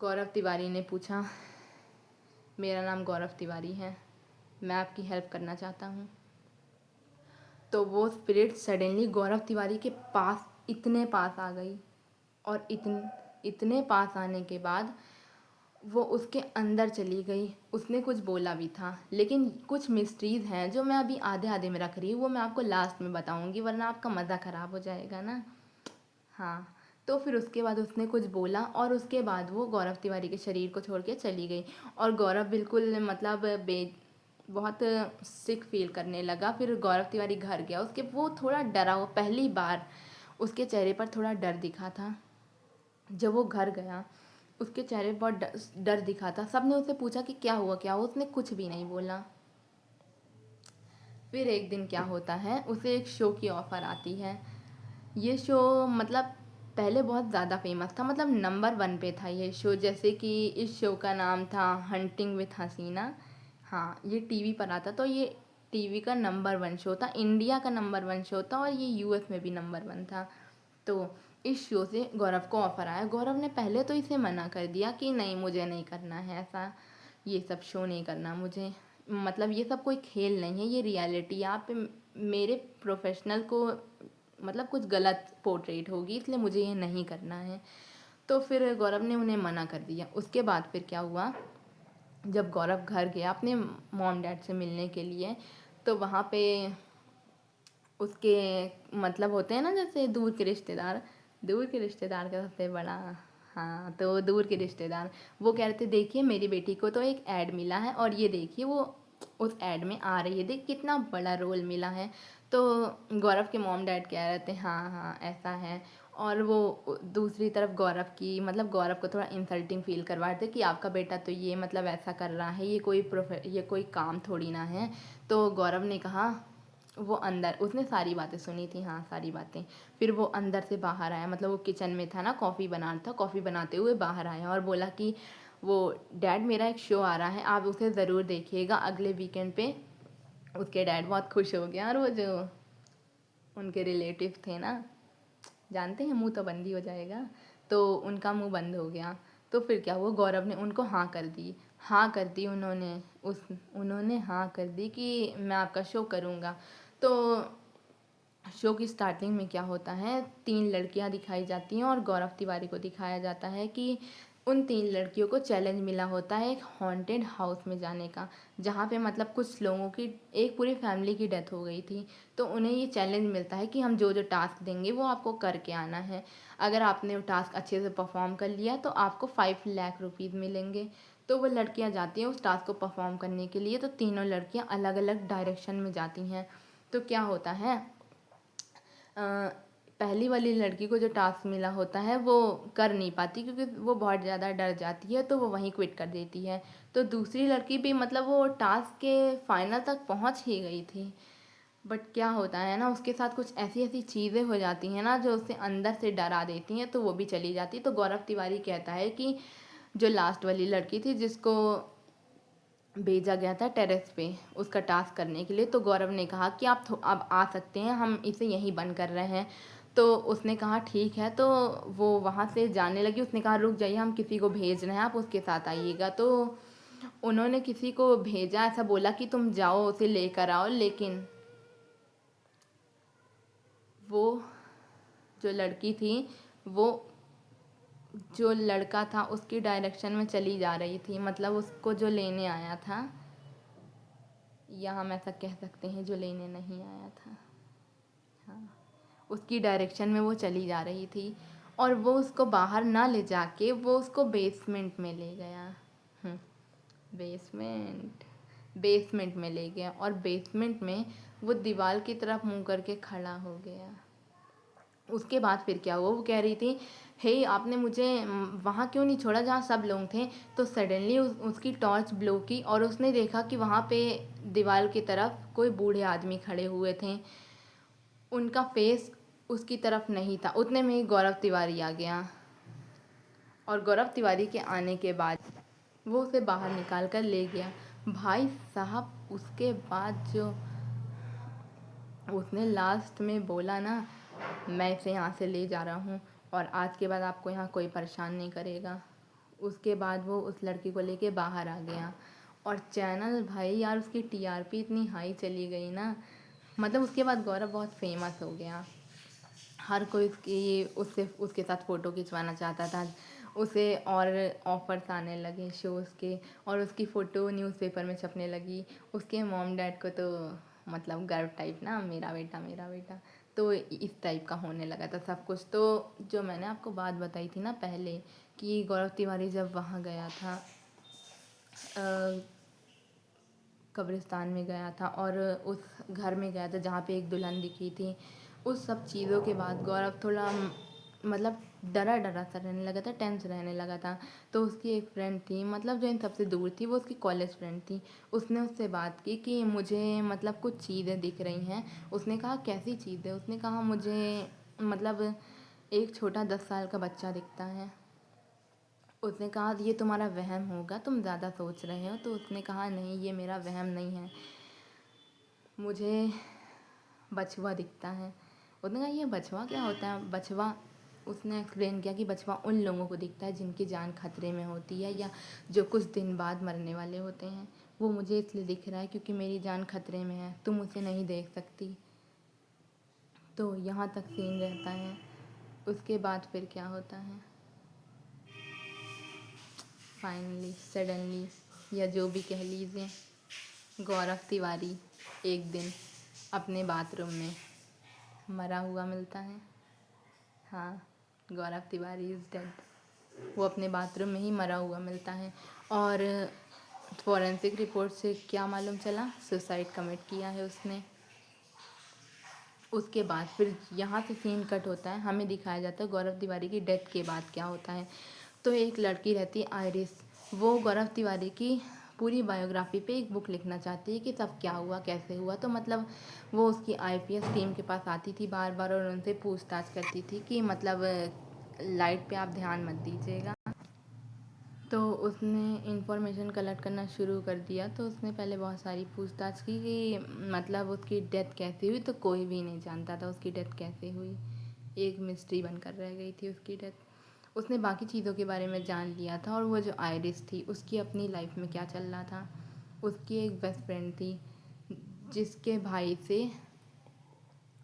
गौरव तिवारी ने पूछा, मेरा नाम गौरव तिवारी है, मैं आपकी हेल्प करना चाहता हूँ। तो वो स्पिरिट सडनली गौरव तिवारी के पास, इतने पास आ गई, और इतने पास आने के बाद वो उसके अंदर चली गई, उसने कुछ बोला भी था, लेकिन कुछ मिस्ट्रीज़ हैं जो मैं अभी आधे-आधे में रख रही हूँ, वो मैं आपको लास्ट में बताऊँगी वरना आपका मज़ा ख़राब हो जाएगा ना। हाँ, तो फिर उसके बाद उसने कुछ बोला और उसके बाद वो गौरव तिवारी के शरीर को छोड़ के चली गई और गौरव बिल्कुल मतलब बे बहुत सिक फ़ील करने लगा। फिर गौरव तिवारी घर गया, उसके वो थोड़ा डरा हुआ, पहली बार उसके चेहरे पर थोड़ा डर दिखा था। जब वो घर गया, उसके चेहरे पर बहुत डर दिखा था। सबने उससे पूछा कि क्या हुआ, क्या हुआ? उसने कुछ भी नहीं बोला। फिर एक दिन क्या होता है, उसे एक शो की ऑफ़र आती है। ये शो मतलब पहले बहुत ज़्यादा फेमस था, मतलब नंबर 1 पे था ये शो। जैसे कि इस शो का नाम था हंटिंग विथ हसीना। हाँ, ये टीवी पर आता, तो ये टीवी का नंबर 1 शो था, इंडिया का नंबर 1 शो था और ये यूएस में भी नंबर 1 था। तो इस शो से गौरव को ऑफ़र आया। गौरव ने पहले तो इसे मना कर दिया कि नहीं, मुझे नहीं करना है ऐसा, ये सब शो नहीं करना मुझे। मतलब ये सब कोई खेल नहीं है, ये रियलिटी है। आप मेरे प्रोफेशनल को मतलब कुछ गलत पोर्ट्रेट होगी, इसलिए मुझे ये नहीं करना है। तो फिर गौरव ने उन्हें मना कर दिया। उसके बाद फिर क्या हुआ, जब गौरव घर गया अपने मॉम डैड से मिलने के लिए, तो वहाँ पे उसके मतलब होते हैं ना जैसे दूर के रिश्तेदार, दूर के रिश्तेदार का सबसे बड़ा, हाँ, तो दूर के रिश्तेदार वो कह रहे थे देखिए मेरी बेटी को तो एक ऐड मिला है और ये देखिए वो उस ऐड में आ रही है, देख कितना बड़ा रोल मिला है। तो गौरव के मॉम डैड कह रहे थे हाँ हाँ ऐसा है, और वो दूसरी तरफ गौरव की मतलब गौरव को थोड़ा इंसल्टिंग फील करवा रहे थे कि आपका बेटा तो ये मतलब ऐसा कर रहा है, ये कोई काम थोड़ी ना है। तो गौरव ने कहा, वो अंदर उसने सारी बातें सुनी थी, हाँ सारी बातें। फिर वो अंदर से बाहर आया, मतलब वो किचन में था ना, कॉफ़ी बना रहा था, कॉफ़ी बनाते हुए बाहर आया और बोला कि वो डैड मेरा एक शो आ रहा है, आप उसे ज़रूर देखिएगा अगले वीकेंड पे। उसके डैड बहुत खुश हो गया और वो जो उनके रिलेटिव थे ना, जानते हैं मुंह तो बंद ही हो जाएगा, तो उनका मुंह बंद हो गया। तो फिर क्या हुआ, गौरव ने उनको हाँ कर दी, हाँ कर दी उन्होंने हाँ कर दी कि मैं आपका शो करूँगा। तो शो की स्टार्टिंग में क्या होता है, 3 लड़कियां दिखाई जाती हैं और गौरव तिवारी को दिखाया जाता है कि उन 3 लड़कियों को चैलेंज मिला होता है एक हॉन्टेड हाउस में जाने का, जहाँ पे मतलब कुछ लोगों की, एक पूरी फैमिली की डेथ हो गई थी। तो उन्हें ये चैलेंज मिलता है कि हम जो जो टास्क देंगे वो आपको करके आना है। अगर आपने वो टास्क अच्छे से परफॉर्म कर लिया तो आपको 5 लाख रुपीज़ मिलेंगे। तो वो लड़कियां जाती हैं उस टास्क को परफॉर्म करने के लिए, तो तीनों लड़कियां अलग अलग डायरेक्शन में जाती हैं। तो क्या होता है, पहली वाली लड़की को जो टास्क मिला होता है वो कर नहीं पाती क्योंकि वो बहुत ज़्यादा डर जाती है, तो वो वहीं क्विट कर देती है। तो दूसरी लड़की भी मतलब वो टास्क के फाइनल तक पहुंच ही गई थी, बट क्या होता है ना, उसके साथ कुछ ऐसी ऐसी चीज़ें हो जाती हैं ना जो उसे अंदर से डरा देती हैं, तो वो भी चली जाती। तो गौरव तिवारी कहता है कि जो लास्ट वाली लड़की थी जिसको भेजा गया था टेरेस पे उसका टास्क करने के लिए, तो गौरव ने कहा कि आप अब आ सकते हैं, हम इसे यहीं बंद कर रहे हैं। तो उसने कहा ठीक है, तो वो वहाँ से जाने लगी। उसने कहा रुक जाइए, हम किसी को भेज रहे हैं, आप उसके साथ आइएगा। तो उन्होंने किसी को भेजा, ऐसा बोला कि तुम जाओ उसे लेकर आओ, लेकिन वो जो लड़की थी वो जो लड़का था उसकी डायरेक्शन में चली जा रही थी, मतलब उसको जो लेने आया था, या हम ऐसा कह सकते हैं जो लेने नहीं आया था, हाँ, उसकी डायरेक्शन में वो चली जा रही थी और वो उसको बाहर ना ले जाके वो उसको बेसमेंट में ले गया। बेसमेंट बेसमेंट में ले गया और बेसमेंट में वो दीवार की तरफ मुंह करके खड़ा हो गया। उसके बाद फिर क्या हुआ, वो कह रही थी हे आपने मुझे वहाँ क्यों नहीं छोड़ा जहाँ सब लोग थे। तो सडनली उसकी टॉर्च ब्लो की और उसने देखा कि वहाँ पे दीवार की तरफ कोई बूढ़े आदमी खड़े हुए थे, उनका फेस उसकी तरफ नहीं था। उतने में ही गौरव तिवारी आ गया और गौरव तिवारी के आने के बाद वो उसे बाहर निकाल कर ले गया। भाई साहब, उसके बाद जो उसने लास्ट में बोला ना, मैं इसे यहाँ से ले जा रहा हूँ और आज के बाद आपको यहाँ कोई परेशान नहीं करेगा। उसके बाद वो उस लड़की को लेके बाहर आ गया और चैनल, भाई यार उसकी टीआरपी इतनी हाई चली गई ना, मतलब उसके बाद गौरव बहुत फेमस हो गया। हर कोई उसके साथ फ़ोटो खिंचवाना चाहता था। उसे और ऑफ़र्स आने लगे शोज़ के और उसकी फ़ोटो न्यूज़पेपर में छपने लगी। उसके मॉम डैड को तो मतलब गर्व टाइप ना, मेरा बेटा। तो इस टाइप का होने लगा था सब कुछ। तो जो मैंने आपको बात बताई थी ना पहले कि गौरव तिवारी जब वहाँ गया था कब्रिस्तान में गया था और उस घर में गया था जहाँ पे एक दुल्हन दिखी थी, उस सब चीज़ों के बाद गौरव थोड़ा मतलब डरा सा रहने लगा था, टेंस रहने लगा था। तो उसकी एक फ्रेंड थी मतलब जो इन सबसे दूर थी, वो उसकी कॉलेज फ्रेंड थी। उसने उससे बात की कि मुझे मतलब कुछ चीज़ें दिख रही हैं। उसने कहा कैसी चीज़ें? उसने कहा मुझे मतलब एक छोटा 10 साल का बच्चा दिखता है। उसने कहा ये तुम्हारा वहम होगा, तुम ज़्यादा सोच रहे हो। तो उसने कहा नहीं, ये मेरा वहम नहीं है, मुझे बछुआ दिखता है। उसने कहा ये बछुआ क्या होता है? बछुआ, उसने एक्सप्लेन किया कि बछुआ उन लोगों को दिखता है जिनकी जान खतरे में होती है या जो कुछ दिन बाद मरने वाले होते हैं। वो मुझे इसलिए दिख रहा है क्योंकि मेरी जान खतरे में है, तुम उसे नहीं देख सकती। तो यहाँ तक सीन रहता है। उसके बाद फिर क्या होता है, फाइनली सडनली या जो भी कह लीजिए, गौरव तिवारी एक दिन अपने बाथरूम में मरा हुआ मिलता है। हाँ, गौरव तिवारी इज़ डेड। वो अपने बाथरूम में ही मरा हुआ मिलता है और फॉरेंसिक रिपोर्ट से क्या मालूम चला, सुसाइड कमिट किया है उसने। उसके बाद फिर यहाँ से सीन कट होता है, हमें दिखाया जाता है गौरव तिवारी की डेथ के बाद क्या होता है। तो एक लड़की रहती है आइरिस, वो गौरव तिवारी की पूरी बायोग्राफी पे एक बुक लिखना चाहती है कि सब क्या हुआ कैसे हुआ। तो मतलब वो उसकी आईपीएस टीम के पास आती थी बार बार और उनसे पूछताछ करती थी कि मतलब लाइट पे आप ध्यान मत दीजिएगा। तो उसने इंफॉर्मेशन कलेक्ट करना शुरू कर दिया। तो उसने पहले बहुत सारी पूछताछ की कि मतलब उसकी डेथ कैसे हुई। तो कोई भी नहीं जानता था उसकी डेथ कैसे हुई, एक मिस्ट्री बनकर रह गई थी उसकी डेथ। उसने बाकी चीज़ों के बारे में जान लिया था और वो जो आइरिस थी उसकी अपनी लाइफ में क्या चल रहा था। उसकी एक बेस्ट फ्रेंड थी जिसके भाई से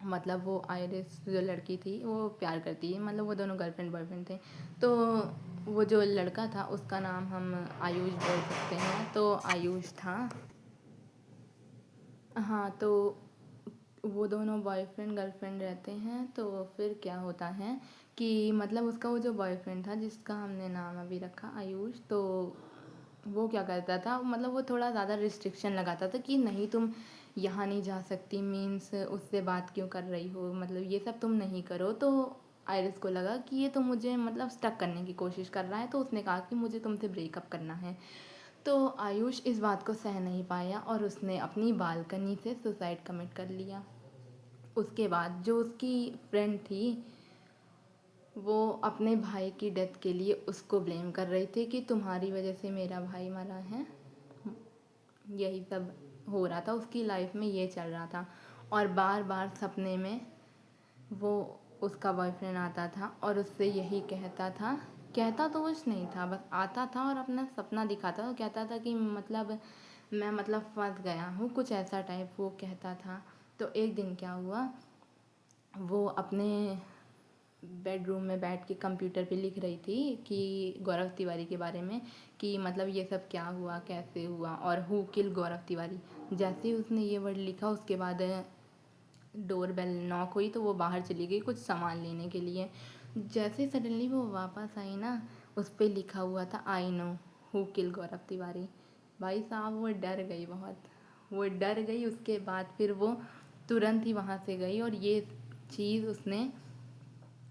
मतलब वो आइरिस जो लड़की थी वो प्यार करती है, मतलब वो दोनों गर्लफ्रेंड बॉयफ्रेंड थे। तो वो जो लड़का था उसका नाम हम आयुष बोल सकते हैं। तो आयुष था। हाँ, तो वो दोनों बॉयफ्रेंड गर्लफ्रेंड रहते हैं। तो फिर क्या होता है कि मतलब उसका वो जो बॉयफ्रेंड था जिसका हमने नाम अभी रखा आयुष, तो वो क्या करता था, मतलब वो थोड़ा ज़्यादा रिस्ट्रिक्शन लगाता था कि नहीं तुम यहाँ नहीं जा सकती, मीन्स उससे बात क्यों कर रही हो, मतलब ये सब तुम नहीं करो। तो आइरिस को लगा कि ये तो मुझे मतलब स्टक करने की कोशिश कर रहा है। तो उसने कहा कि मुझे तुमसे ब्रेकअप करना है। तो आयुष इस बात को सह नहीं पाया और उसने अपनी बालकनी से सुसाइड कमिट कर लिया। उसके बाद जो उसकी फ्रेंड थी वो अपने भाई की डेथ के लिए उसको ब्लेम कर रही थी कि तुम्हारी वजह से मेरा भाई मरा है। यही सब हो रहा था उसकी लाइफ में, ये चल रहा था। और बार बार सपने में वो उसका बॉयफ्रेंड आता था और उससे यही कहता तो कुछ नहीं था, बस आता था और अपना सपना दिखाता था। कहता था कि मतलब मैं मतलब फंस गया हूँ, कुछ ऐसा टाइप वो कहता था। तो एक दिन क्या हुआ, वो अपने बेडरूम में बैठ के कंप्यूटर पे लिख रही थी कि गौरव तिवारी के बारे में कि मतलब ये सब क्या हुआ कैसे हुआ और हु किल गौरव तिवारी। जैसे ही उसने ये वर्ड लिखा उसके बाद डोर बेल नॉक हुई तो वो बाहर चली गई कुछ सामान लेने के लिए। जैसे सडनली वो वापस आई ना, उस पर लिखा हुआ था आई नो हु किल गौरव तिवारी। भाई साहब वो डर गई बहुत, वो डर गई। उसके बाद फिर वो तुरंत ही वहाँ से गई और ये चीज़ उसने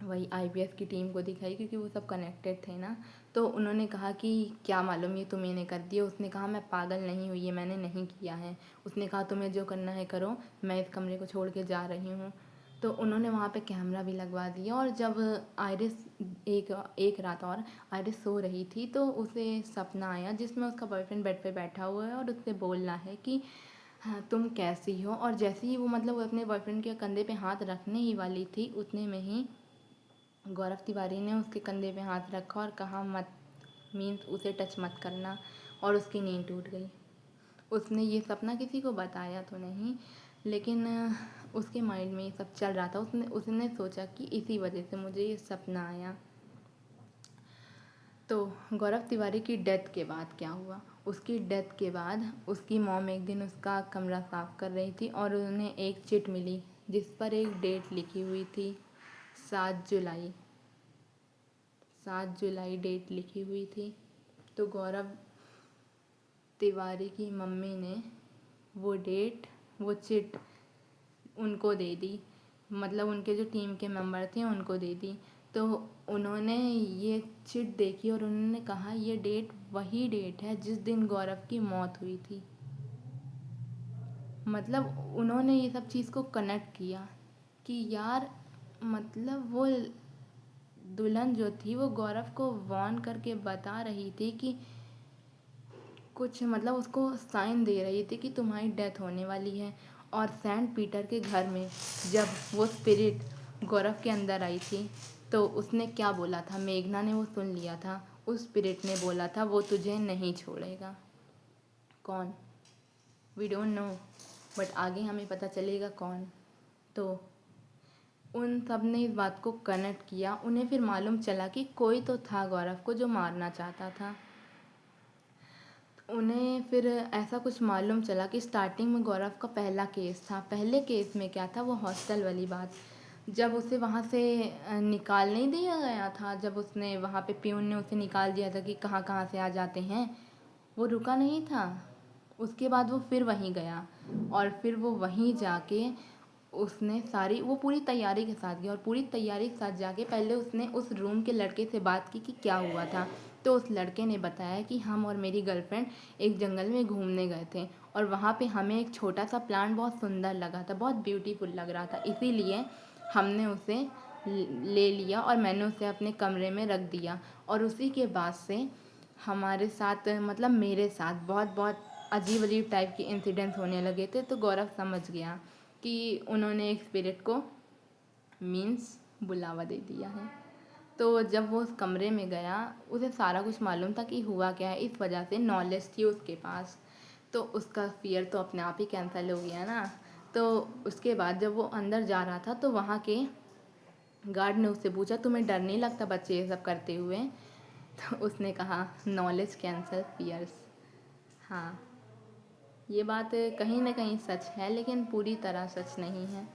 वही आईपीएस की टीम को दिखाई क्योंकि वो सब कनेक्टेड थे ना। तो उन्होंने कहा कि क्या मालूम ये तुमने कर दिया। उसने कहा मैं पागल नहीं हुई, ये मैंने नहीं किया है। उसने कहा तुम्हें जो करना है करो, मैं इस कमरे को छोड़ के जा रही हूँ। तो उन्होंने वहाँ पे कैमरा भी लगवा दिया और जब आइरिस एक रात और आइरिस सो रही थी तो उसे सपना आया जिसमें उसका बॉयफ्रेंड बेड पे बैठा हुआ है और उससे बोलना है कि हाँ तुम कैसी हो। और जैसे ही वो मतलब अपने बॉयफ्रेंड के कंधे पे हाथ रखने ही वाली थी उतने में ही गौरव तिवारी ने उसके कंधे पे हाथ रखा और कहा मत, मीन्स उसे टच मत करना, और उसकी नींद टूट गई। उसने ये सपना किसी को बताया तो नहीं, लेकिन उसके माइंड में ये सब चल रहा था। उसने उसने सोचा कि इसी वजह से मुझे ये सपना आया। तो गौरव तिवारी की डेथ के बाद क्या हुआ, उसकी डेथ के बाद उसकी मॉम एक दिन उसका कमरा साफ़ कर रही थी और उन्हें एक चिट मिली जिस पर एक डेट लिखी हुई थी, 7 जुलाई। 7 जुलाई डेट लिखी हुई थी। तो गौरव तिवारी की मम्मी ने वो चिट उनको दे दी, मतलब उनके जो टीम के मेंबर थे उनको दे दी। तो उन्होंने ये चिट देखी और उन्होंने कहा ये डेट वही डेट है जिस दिन गौरव की मौत हुई थी। मतलब उन्होंने ये सब चीज़ को कनेक्ट किया कि यार, मतलब वो दुल्हन जो थी वो गौरव को वार्न करके बता रही थी कि कुछ, मतलब उसको साइन दे रही थी कि तुम्हारी डेथ होने वाली है। और सेंट पीटर के घर में जब वो स्पिरिट गौरव के अंदर आई थी तो उसने क्या बोला था, मेघना ने वो सुन लिया था। उस स्पिरिट ने बोला था वो तुझे नहीं छोड़ेगा। कौन, वी डोंट नो, बट आगे हमें पता चलेगा कौन। तो उन सब ने इस बात को कनेक्ट किया। उन्हें फिर मालूम चला कि कोई तो था गौरव को जो मारना चाहता था। उन्हें फिर ऐसा कुछ मालूम चला कि स्टार्टिंग में गौरव का पहला केस था। पहले केस में क्या था, वो हॉस्टल वाली बात, जब उसे वहाँ से निकाल नहीं दिया गया था, जब उसने वहाँ पे प्यून ने उसे निकाल दिया था कि कहाँ कहाँ से आ जाते हैं, वो रुका नहीं था। उसके बाद वो फिर वहीं गया और फिर वो वहीं जाके उसने सारी वो पूरी तैयारी के साथ गया और पूरी तैयारी के साथ जाके पहले उसने उस रूम के लड़के से बात की कि क्या हुआ था। तो उस लड़के ने बताया कि हम और मेरी गर्लफ्रेंड एक जंगल में घूमने गए थे और वहाँ पे हमें एक छोटा सा प्लांट बहुत सुंदर लगा था, बहुत ब्यूटीफुल लग रहा था, इसीलिए हमने उसे ले लिया और मैंने उसे अपने कमरे में रख दिया। और उसी के बाद से हमारे साथ, मतलब मेरे साथ बहुत बहुत अजीब अजीब टाइप के इंसिडेंट्स होने लगे थे। तो गौरव समझ गया कि उन्होंने एक स्पिरिट को मीन्स बुलावा दे दिया है। तो जब वो उस कमरे में गया उसे सारा कुछ मालूम था कि हुआ क्या है, इस वजह से नॉलेज थी उसके पास। तो उसका फियर तो अपने आप ही कैंसिल हो गया ना। तो उसके बाद जब वो अंदर जा रहा था तो वहाँ के गार्ड ने उससे पूछा तुम्हें डर नहीं लगता बच्चे ये सब करते हुए। तो उसने कहा नॉलेज कैंसल फियर्स। हाँ, ये बात कहीं ना कहीं सच है लेकिन पूरी तरह सच नहीं है।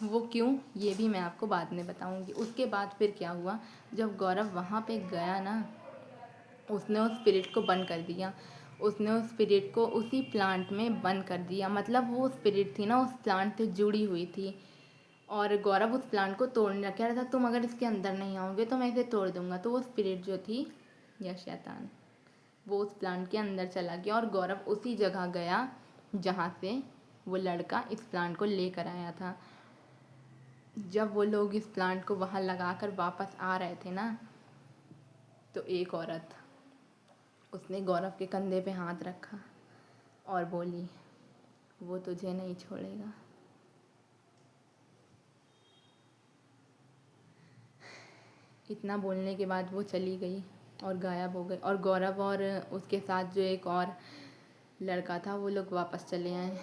वो क्यों, ये भी मैं आपको बाद में बताऊंगी। उसके बाद फिर क्या हुआ, जब गौरव वहाँ पे गया ना, उसने उस स्पिरिट को बंद कर दिया। उसने उस स्पिरिट को उसी प्लांट में बंद कर दिया। मतलब वो स्पिरिट थी ना उस प्लांट से जुड़ी हुई थी और गौरव उस प्लांट को तोड़ने कह रहा था, तुम अगर इसके अंदर नहीं आओगे तो मैं इसे तोड़ दूंगा। तो वो स्पिरिट जो थी या शैतान, वो उस प्लांट के अंदर चला गया और गौरव उसी जगह गया जहाँ से वो लड़का इस प्लांट को लेकर आया था। जब वो लोग इस प्लांट को वहाँ लगाकर वापस आ रहे थे ना, तो एक औरत, उसने गौरव के कंधे पे हाथ रखा और बोली वो तुझे नहीं छोड़ेगा। इतना बोलने के बाद वो चली गई और गायब हो गई। और गौरव और उसके साथ जो एक और लड़का था वो लोग वापस चले आए।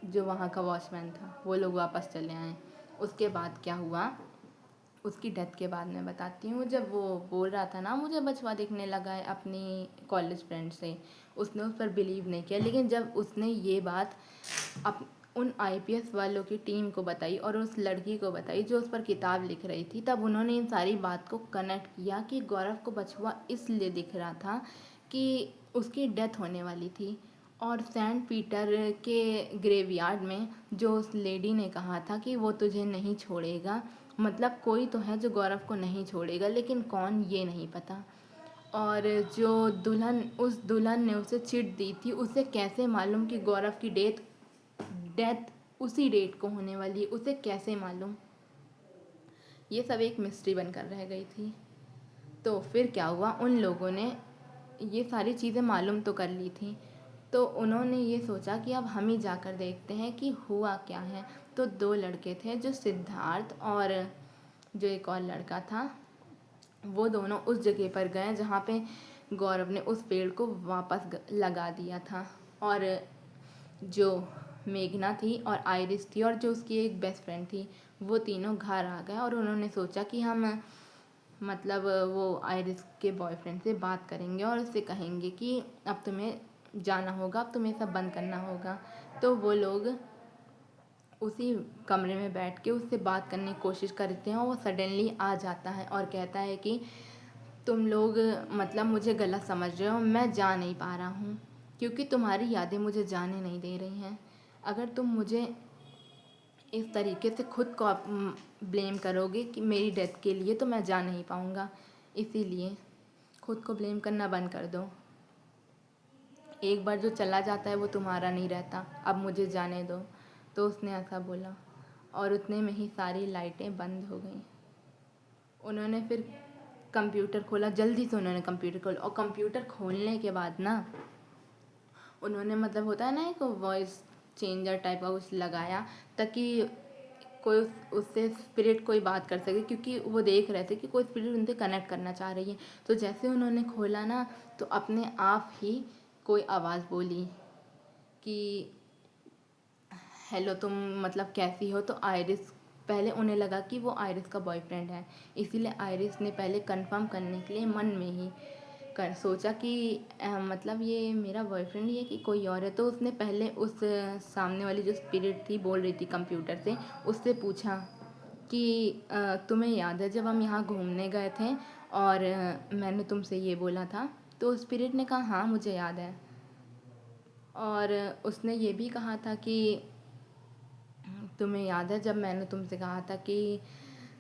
जो वहाँ का वॉचमैन था वो लोग वापस चले आए। उसके बाद क्या हुआ, उसकी डेथ के बाद मैं बताती हूँ। जब वो बोल रहा था ना मुझे बचवा दिखने लगा है अपनी कॉलेज फ्रेंड से, उसने उस पर बिलीव नहीं किया। लेकिन जब उसने ये बात उन आईपीएस वालों की टीम को बताई और उस लड़की को बताई जो उस पर किताब लिख रही थी, तब उन्होंने इन सारी बात को कनेक्ट किया कि गौरव को बचवा इसलिए दिख रहा था कि उसकी डेथ होने वाली थी। और सेंट पीटर के ग्रेवयार्ड में जो उस लेडी ने कहा था कि वो तुझे नहीं छोड़ेगा, मतलब कोई तो है जो गौरव को नहीं छोड़ेगा, लेकिन कौन ये नहीं पता। और जो उस दुल्हन ने उसे चिट दी थी, उसे कैसे मालूम कि गौरव की डेथ उसी डेट को होने वाली है, उसे कैसे मालूम। ये सब एक मिस्ट्री बनकर रह गई थी। तो फिर क्या हुआ, उन लोगों ने ये सारी चीज़ें मालूम तो कर ली थी। तो उन्होंने ये सोचा कि अब हम ही जाकर देखते हैं कि हुआ क्या है। तो 2 लड़के थे, जो सिद्धार्थ और जो एक और लड़का था, वो दोनों उस जगह पर गए जहाँ पे गौरव ने उस पेड़ को वापस लगा दिया था। और जो मेघना थी और आइरिस थी और जो उसकी एक बेस्ट फ्रेंड थी, वो तीनों घर आ गए और उन्होंने सोचा कि हम मतलब वो आयरिस के बॉयफ्रेंड से बात करेंगे और उससे कहेंगे कि अब तुम्हें जाना होगा, अब तुम्हें सब बंद करना होगा। तो वो लोग उसी कमरे में बैठ के उससे बात करने की कोशिश करते हैं और वो सडनली आ जाता है और कहता है कि तुम लोग मतलब मुझे गलत समझ रहे हो, मैं जा नहीं पा रहा हूँ क्योंकि तुम्हारी यादें मुझे जाने नहीं दे रही हैं। अगर तुम मुझे इस तरीके से खुद को ब्लेम करोगे कि मेरी डेथ के लिए, तो मैं जा नहीं पाऊँगा। इसीलिए खुद को ब्लेम करना बंद कर दो। एक बार जो चला जाता है वो तुम्हारा नहीं रहता, अब मुझे जाने दो। तो उसने ऐसा बोला और उतने में ही सारी लाइटें बंद हो गईं। उन्होंने फिर कंप्यूटर खोला, जल्दी से उन्होंने कंप्यूटर खोला और कंप्यूटर खोलने के बाद ना उन्होंने मतलब होता है ना एक वॉइस चेंजर टाइप का कुछ लगाया ताकि कोई उससे स्पिरिट कोई बात कर सके, क्योंकि वो देख रहे थे कि कोई स्पिरिट उनसे कनेक्ट करना चाह रही है। तो जैसे उन्होंने खोला ना तो अपने आप ही कोई आवाज़ बोली कि हेलो तुम मतलब कैसी हो। तो आयरिस, पहले उन्हें लगा कि वो आयरिस का बॉयफ्रेंड है, इसीलिए आयरिस ने पहले कंफर्म करने के लिए मन में ही कर सोचा कि मतलब ये मेरा बॉयफ्रेंड ही है कि कोई और है। तो उसने पहले उस सामने वाली जो स्पिरिट थी बोल रही थी कंप्यूटर से, उससे पूछा कि तुम्हें याद है जब हम यहाँ घूमने गए थे और मैंने तुमसे ये बोला था। तो स्पिरिट ने कहा हाँ मुझे याद है। और उसने ये भी कहा था कि तुम्हें याद है जब मैंने तुमसे कहा था कि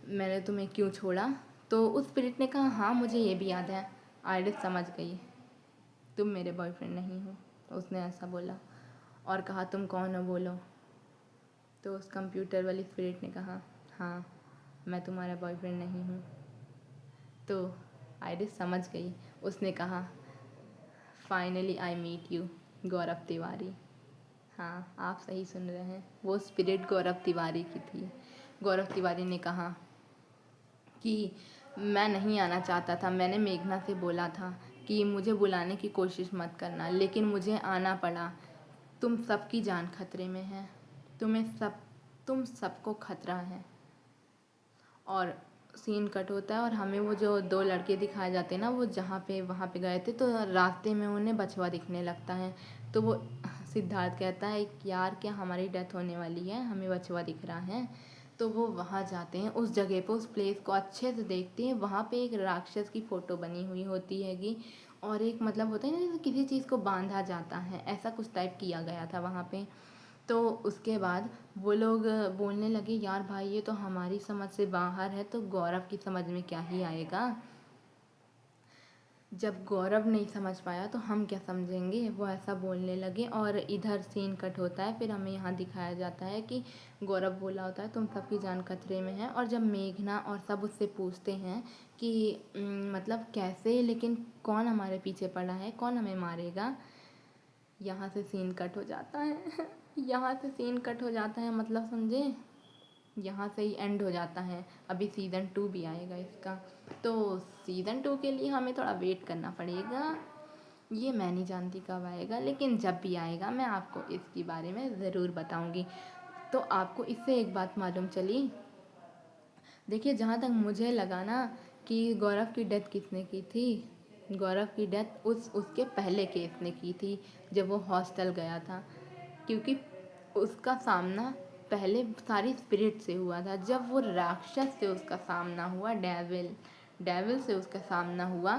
मैंने तुम्हें क्यों छोड़ा। तो उस स्पिरिट ने कहा हाँ मुझे ये भी याद है। आयरिस समझ गई, तुम मेरे बॉयफ्रेंड नहीं हो। उसने ऐसा बोला और कहा तुम कौन हो बोलो। तो उस कंप्यूटर वाली स्पिरिट ने कहा हाँ मैं तुम्हारा बॉयफ्रेंड नहीं हूँ। तो आयरिस समझ गई। उसने कहा फाइनली आई मीट यू गौरव तिवारी। हाँ आप सही सुन रहे हैं, वो स्पिरिट गौरव तिवारी की थी। गौरव तिवारी ने कहा कि मैं नहीं आना चाहता था, मैंने मेघना से बोला था कि मुझे बुलाने की कोशिश मत करना, लेकिन मुझे आना पड़ा। तुम सबकी जान खतरे में है, तुम सबको खतरा है। और सीन कट होता है और हमें वो जो दो लड़के दिखाए जाते हैं ना, वो जहाँ पे वहाँ पे गए थे तो रास्ते में उन्हें बछवा दिखने लगता है। तो वो सिद्धार्थ कहता है कि यार क्या हमारी डेथ होने वाली है, हमें बछवा दिख रहा है। तो वो वहाँ जाते हैं, उस जगह पे उस प्लेस को अच्छे से देखते हैं। वहाँ पे एक राक्षस की फ़ोटो बनी हुई होती हैगी और एक मतलब होता है ना जैसे किसी चीज़ को बांधा जाता है, ऐसा कुछ टाइप किया गया था वहाँ पे। तो उसके बाद वो लोग बोलने लगे यार भाई ये तो हमारी समझ से बाहर है, तो गौरव की समझ में क्या ही आएगा। जब गौरव नहीं समझ पाया तो हम क्या समझेंगे, वो ऐसा बोलने लगे। और इधर सीन कट होता है, फिर हमें यहाँ दिखाया जाता है कि गौरव बोला होता है तुम सबकी जान खतरे में है। और जब मेघना और सब उससे पूछते हैं कि मतलब कैसे, लेकिन कौन हमारे पीछे पड़ा है, कौन हमें मारेगा, यहाँ से सीन कट हो जाता है। यहाँ से सीन कट हो जाता है मतलब समझे, यहाँ से ही एंड हो जाता है। अभी सीज़न 2 भी आएगा इसका, तो सीज़न 2 के लिए हमें थोड़ा वेट करना पड़ेगा। ये मैं नहीं जानती कब आएगा, लेकिन जब भी आएगा मैं आपको इसके बारे में ज़रूर बताऊँगी। तो आपको इससे एक बात मालूम चली, देखिए जहाँ तक मुझे लगा ना कि गौरव की डेथ किसने की थी, गौरव की डेथ उसके पहले केस ने की थी जब वो हॉस्टल गया था। क्योंकि उसका सामना पहले सारी स्पिरिट से हुआ था। जब वो राक्षस से उसका सामना हुआ, डेविल से उसका सामना हुआ,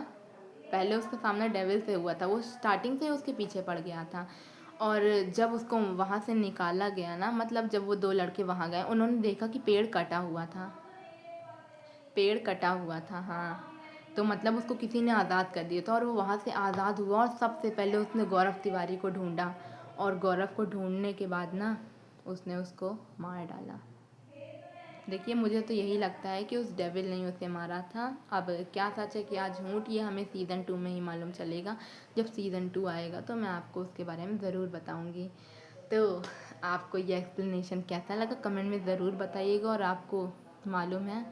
पहले उसका सामना डेविल से हुआ था। वो स्टार्टिंग से उसके पीछे पड़ गया था। और जब उसको वहाँ से निकाला गया ना, मतलब जब वो दो लड़के वहाँ गए, उन्होंने देखा कि पेड़ कटा हुआ था, पेड़ कटा हुआ था। हाँ, तो मतलब उसको किसी ने आज़ाद कर दिया था और वो वहाँ से आज़ाद हुआ और सबसे पहले उसने गौरव तिवारी को ढूंढा। और गौरव को ढूंढने के बाद ना उसने उसको मार डाला। देखिए मुझे तो यही लगता है कि उस डेविल ने ही उसे मारा था। अब क्या सच है क्या झूठ, ये हमें सीज़न 2 में ही मालूम चलेगा। जब सीज़न 2 आएगा तो मैं आपको उसके बारे में ज़रूर बताऊँगी। तो आपको ये एक्सप्लेनेशन कैसा लगा कमेंट में ज़रूर बताइएगा। और आपको मालूम है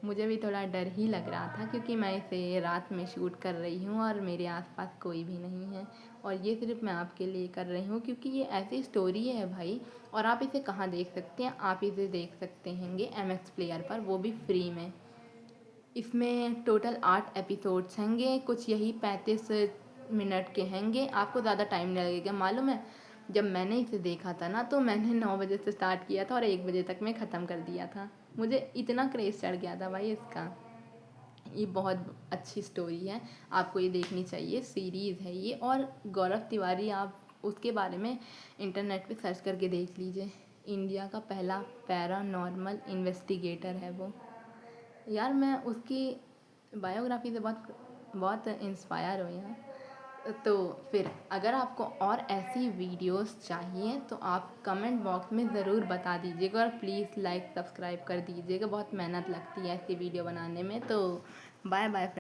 मुझे भी थोड़ा डर ही लग रहा था, क्योंकि मैं इसे रात में शूट कर रही हूँ और मेरे आसपास कोई भी नहीं है। और ये सिर्फ मैं आपके लिए कर रही हूँ क्योंकि ये ऐसी स्टोरी है भाई। और आप इसे कहाँ देख सकते हैं, आप इसे देख सकते हैंगे MX प्लेयर पर, वो भी फ्री में। इसमें टोटल 8 एपिसोड्स हैंगे, कुछ यही 35 मिनट के हैंगे। आपको ज़्यादा टाइम नहीं लगेगा। मालूम है, जब मैंने इसे देखा था ना तो मैंने 9 बजे से स्टार्ट किया था और 1 बजे तक मैं ख़त्म कर दिया था। मुझे इतना क्रेज़ चढ़ गया था भाई इसका। ये बहुत अच्छी स्टोरी है, आपको ये देखनी चाहिए। सीरीज़ है ये, और गौरव तिवारी आप उसके बारे में इंटरनेट पे सर्च करके देख लीजिए। इंडिया का पहला पैरानॉर्मल इन्वेस्टिगेटर है वो। यार मैं उसकी बायोग्राफी से बहुत बहुत इंस्पायर हुई हूँ। तो फिर अगर आपको और ऐसी वीडियोस चाहिए तो आप कमेंट बॉक्स में ज़रूर बता दीजिएगा, और प्लीज़ लाइक सब्सक्राइब कर दीजिएगा। बहुत मेहनत लगती है ऐसी वीडियो बनाने में। तो बाय बाय।